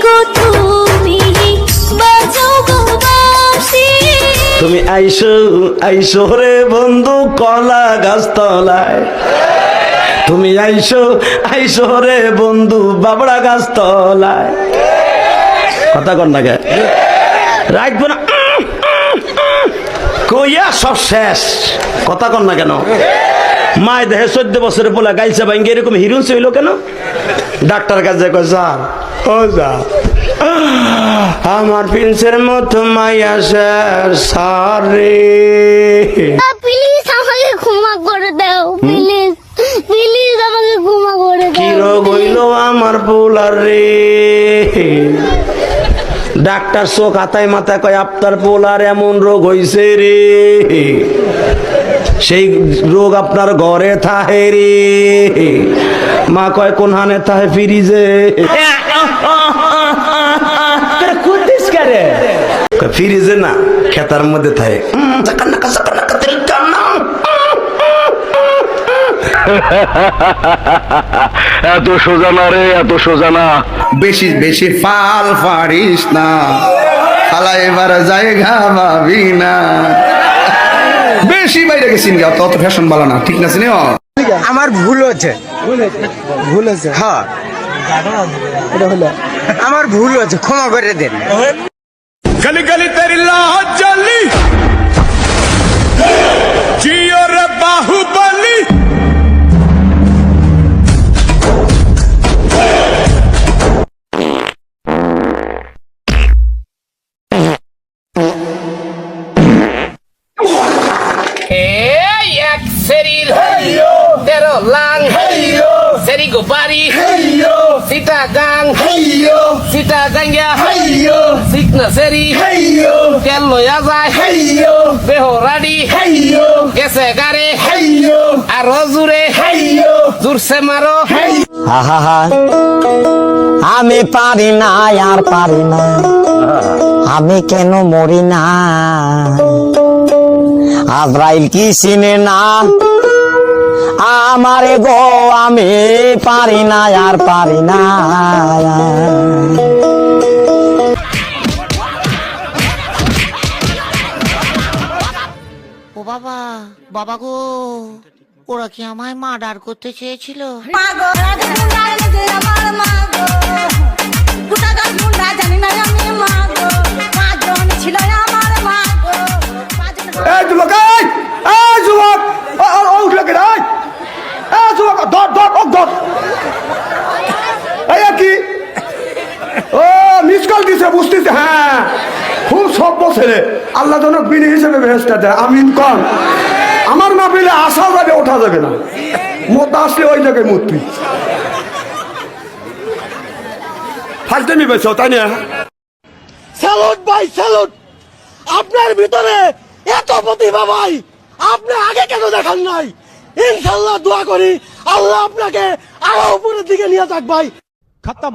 গো তুমি বাজাও গো বাঁশি। তুমি আইসো আইসো রে বন্ধু কলা গাছতলায়, তুমি আইসো আইসো রে বন্ধু বাবড়া গাছতলায়। কথা কর না কে রাখবো না কইয়া সব শেষ। কথা কর না কেন? মায় দেহে 14 বছরে পোলা গাইছে ভাঙ্গে এরকম হিরুন হইল কেন? ডাক্তার কাছে কয় স্যার ও যা আমার প্রিন্সের মতো মাইয়া স্যার রে প্লিজ আমাকে ক্ষমা করে দাও, প্লিজ প্লিজ আমাকে ক্ষমা করে দাও। কি রোগ হইল আমার পোলার রে? ডাক্তার চোখ হাতায় মাথায় কয় আপনার পোলার এমন রোগ হইছে রে, সেই রোগ আপনার ঘরে থাহে রে। মা কয় কোন হানে থাহে? ফ্রিজে। ফ্রিজে না, খেতার মধ্যে থাকে। এত সোজা না রে, এত সোজা না। বেশি বেশি ফাল ফারিস না, খালা এবার জায়গা ভাবি না। বেশি বাইরে গেছি অত ফ্যাশন বলা না, ঠিক না চিনিও? আমার ভুল হচ্ছে, ভুল হচ্ছে, হ্যাঁ আমার ভুল হচ্ছে, ক্ষমা করে দেন। गली गली तेरी लाहौर जली जियो रे बाहुबली। এক শরীর তেরো লাং সেরি গোপারি সিটা গাং সিটা গাঙ্গা সিকনা সেরি তেল লয়া যায় বেহরাডি গেছে গারে আর জুরে জুরসে মারো। আমি পারি না আর পারি না, আমি কেন মরি না? আজরাইল কি চিনে না আমারে গো? আমি পারি না আর পারি না। ও বাবা, বাবা গো, ওরা কি আমায় মার্ডার করতে চেয়েছিল? মিস কল দিছে, বুঝতেছে। হ্যাঁ, খুব সভ্য ছেলে, আল্লাহ যেন বিনি হিসেবে ভেস্টা দেয়। আমিন কন। আমার না পেলে আসা যাবে, ওঠা যাবে না। মত আসলে ওই জায়গায় মূর্তি ফালতেমি বেছো, তাই না? স্যালুট ভাই, স্যালুট। আপনার ভিতরে এত প্রতিভা ভাই, আপনি আগে কেন দেখান নাই? ইনশাল্লাহ দোয়া করি আল্লাহ আপনাকে আরো উপরের দিকে নিয়ে যাক ভাই। खत्म।